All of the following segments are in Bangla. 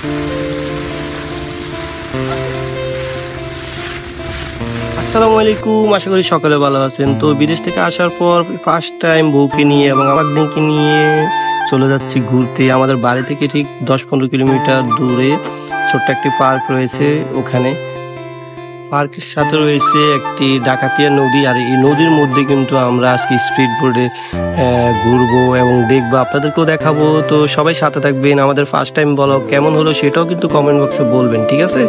আসসালামু আলাইকুম, আশা করি সকলে ভালো আছেন। তো বিদেশ থেকে আসার পর ফার্স্ট টাইম বউকে নিয়ে এবং আমার দিনকে নিয়ে চলে যাচ্ছি ঘুরতে। আমাদের বাড়ি থেকে ঠিক 10-15 কিলোমিটার দূরে ছোট্ট একটি পার্ক রয়েছে। ওখানে পার্কের সাথে রয়েছে একটি ডাকাতিয়া নদী, আর এই নদীর মধ্যে কিন্তু আমরা আজকে স্ট্রিট বোর্ডে ঘুরবো এবং দেখবো, আপনাদেরকেও দেখাবো। তো সবাই সাথে থাকবেন। আমাদের ফার্স্ট টাইম ব্লগ কেমন হলো সেটাও কিন্তু কমেন্ট বক্সে বলবেন, ঠিক আছে?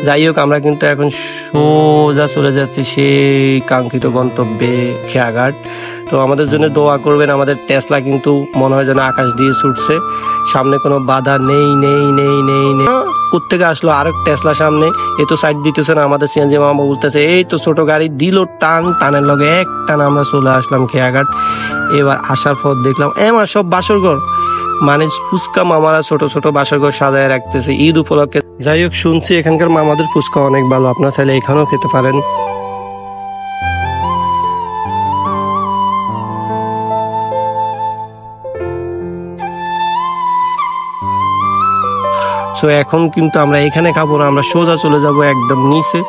যাই হোক, আমরা কিন্তু এখন সোজা চলে যাচ্ছি সেই কাঙ্ক্ষিত গন্তব্যে খেয়াঘাট। তো আমাদের জন্য দোয়া করবেন। আমাদের টেসলা কিন্তু মনে হয় যেন আকাশ দিয়ে ছুটছে, সামনে কোনো বাধা নেই নেই নেই নেই নেই। কোত্থেকে আসলো আরেক টেসলা সামনে, এ তো সাইড দিতেছে না। আমাদের সিএনজি মামা বলতেছে এই তো ছোট গাড়ি দিল টান, টানের লগে এক টান আমরা চলে আসলাম খেয়াঘাট। এবার আসার পর দেখলাম এমা সব বাসরঘর, মানে ফুচকা মামারা ছোট ছোট বাসরঘর সাজায় রাখতেছে ঈদ উপলক্ষে। যাই হোক, শুনছি এখানকার মামাদের ফুচকা অনেক ভালো, আপনারা চাইলে এখানেও খেতে পারেন। তো এখন কিন্তু আমরা এখানে খাবো না, আমরা সোজা চলে যাব একদম নিচে।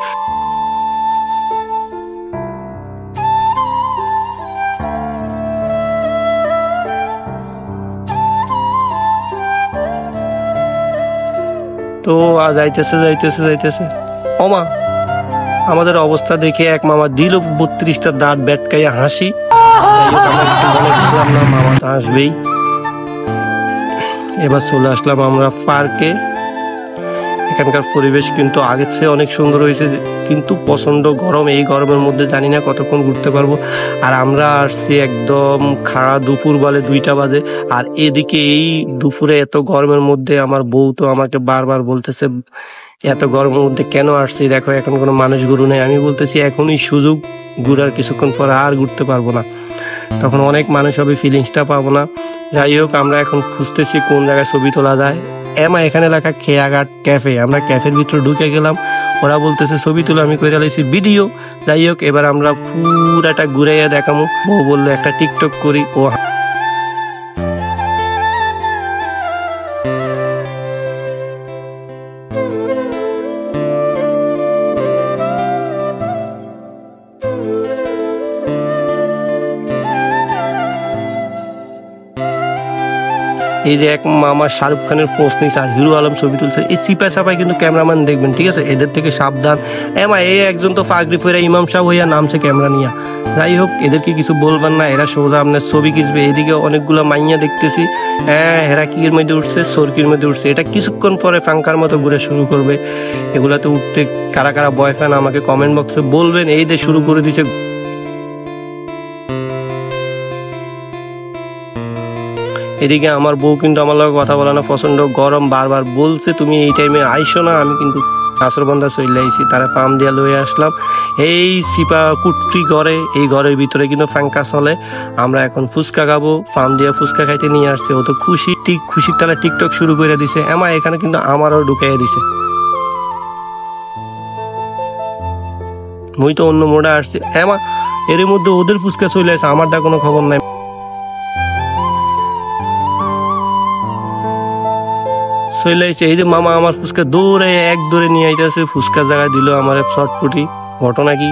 তো যাইতেছে যাইতেছে যাইতেছে ওমা, আমাদের অবস্থা দেখে এক মামা দিল 32টা দাঁত ব্যাটকাইয়া হাসি। আমরা কিছু মনে করলাম না, মামা তো হাসবেই। এবার চলে আসলাম আমরা পার্কে। এখানকার পরিবেশ কিন্তু আগের চেয়ে অনেক সুন্দর হয়েছে, কিন্তু প্রচন্ড গরম। এই গরমের মধ্যে জানি না কতক্ষণ ঘুরতে পারবো। আর আমরা আসছি একদম খাড়া দুপুর বলে 2টা বাজে। আর এদিকে এই দুপুরে এত গরমের মধ্যে আমার বউ তো আমাকে বারবার বলতেছে এত গরমের মধ্যে কেন আসছি, দেখো এখন কোনো মানুষ ঘুরু নেই। আমি বলতেছি এখনই সুযোগ, ঘুরার কিছুক্ষণ পর আর ঘুরতে পারবো না, তখন অনেক মানুষ হবে, ফিলিংসটা পাবো না। যাই হোক, আমরা এখন খুঁজতেছি কোন জায়গায় ছবি তোলা যায়। এমা এখানে লেখা খেয়াঘাট ক্যাফে, আমরা ক্যাফের ভিতরে ঢুকে গেলাম। ওরা বলতেছে ছবি তুলে, আমি কইরা লাইছি ভিডিও। যাই হোক, এবার আমরা পুরাটা ঘুরাইয়া দেখামু। বউ বললো একটা টিকটক করি। ও এই যে এক মামা শাহরুখ খানের পোস্ট নিচ্ছে আর হিরো আলম ছবি তুলছে। এই সিপা চাপায় কিন্তু ক্যামেরাম্যান দেখবেন, ঠিক আছে? এদের থেকে সাবধান। এমা এই একজন তো ফাগরি ফেরা ইমাম সাহেব হইয়া নামছে ক্যামেরা নিয়া। যাই হোক, এদেরকে কিছু বলবেন না, এরা সোজা আপনার ছবি খিচবে। এদিকে অনেকগুলো মাইয়া দেখতেছি, হ্যাঁ এরা কির মধ্যে উঠছে, সরকির মধ্যে উঠছে। এটা কিছুক্ষণ পরে ফাঙ্কার মতো ঘুরে শুরু করবে। এগুলাতে উঠতে কারা কারা বয়ফ্রেন্ড আমাকে কমেন্ট বক্সে বলবেন। এই দিয়ে শুরু করে দিছে। এদিকে আমার বউ কিন্তু আমার লগে কথা বলে না, প্রচন্ড গরম, বারবার বলছে তুমি এই টাইমে আইসো না। আমি কিন্তু কাসরবন্ধা চলে আইছি, তারা পাম দিয়া লয়ে আসলাম এই সিপা কুটরি ঘরে। এই ঘরের ভিতরে কিন্তু ফাঙ্কা চলে। আমরা এখন ফুচকা খাবো, পাম দিয়া ফুচকা খাইতে নিয়ে আসছে। ও তো খুশি, ঠিক খুশির তালা টিকটক শুরু করে দিছে। এমা এখানে কিন্তু আমারও ঢুকাইয়া দিছে। মুই তো অন্য মোড়ে আসছি। এমা এর মধ্যে ওদের ফুচকা চলে আসে, আমারটা কোনো খবর নাই। চলে আসছে এই যে মামা আমার ফুচকা দৌড়ে এক দৌড়ে নিয়ে আইতেছে। ফুচকার জায়গায় দিল আমার শর্টফুটি। ঘটনা কি,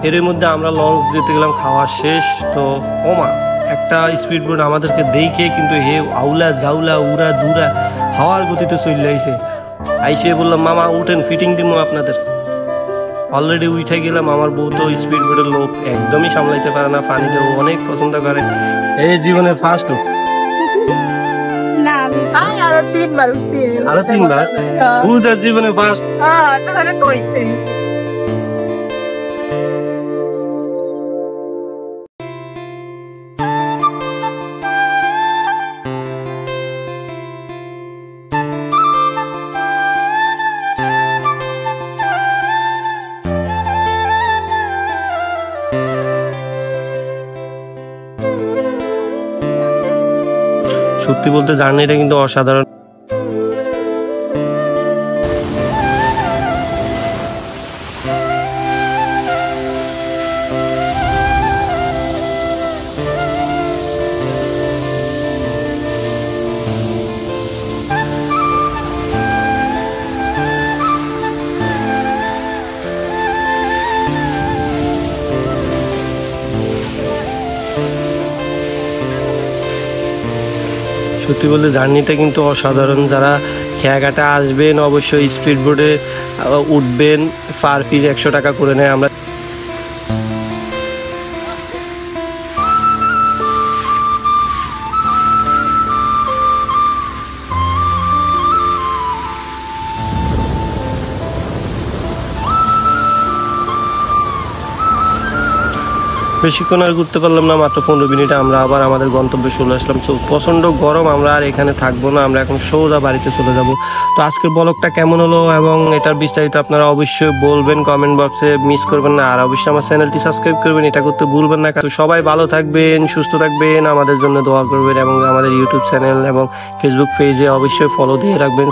এর মধ্যে আমরা লঞ্চ দিতে গেলাম, খাওয়া শেষ। তো ওমা একটা স্পিড বোট আমাদেরকে দেখে কিন্তু হে আউলা জাউলা উড়া দুরা হাওয়ার গতিতে চলে আইছে। আইসে বললাম মামা উঠেন, ফিটিং দিব আপনাদের। অলরেডি উঠে গেলাম। আমার বউ তো স্পিড বোটের লোক, একদমই সামলাইতে পারে না, পানিতে অনেক পছন্দ করে। এই জীবনের ফার্স্ট উঠছে না, আমি আরো 3 বার উঠছি। আরো 3 বার? জীবনে ফার্স্ট। তাহলে কইছে সত্যি বলতে জার্নিটা কিন্তু অসাধারণ। সত্যি বলতে জার্নিটা কিন্তু অসাধারণ। যারা খেয়াঘাটে আসবেন অবশ্যই স্পিড বোটে উঠবেন, পার পিস 100 টাকা করে নেয়। আমরা বেশিক্ষণ আর ঘুরতে পারলাম না, মাত্র 15 মিনিটে আমরা আবার আমাদের গন্তব্যে চলে আসলাম। তো প্রচণ্ড গরম, আমরা আর এখানে থাকবো না, আমরা এখন সোজা বাড়িতে চলে যাব। তো আজকের ব্লগটা কেমন হলো এবং এটার বিস্তারিত আপনারা অবশ্যই বলবেন কমেন্ট বক্সে, মিস করবেন না। আর অবশ্যই আমার চ্যানেলটি সাবস্ক্রাইব করবেন, এটা করতে ভুলবেন না। তো সবাই ভালো থাকবেন, সুস্থ থাকবেন, আমাদের জন্য দোয়া করবেন এবং আমাদের ইউটিউব চ্যানেল এবং ফেসবুক পেজে অবশ্যই ফলো দিয়ে রাখবেন।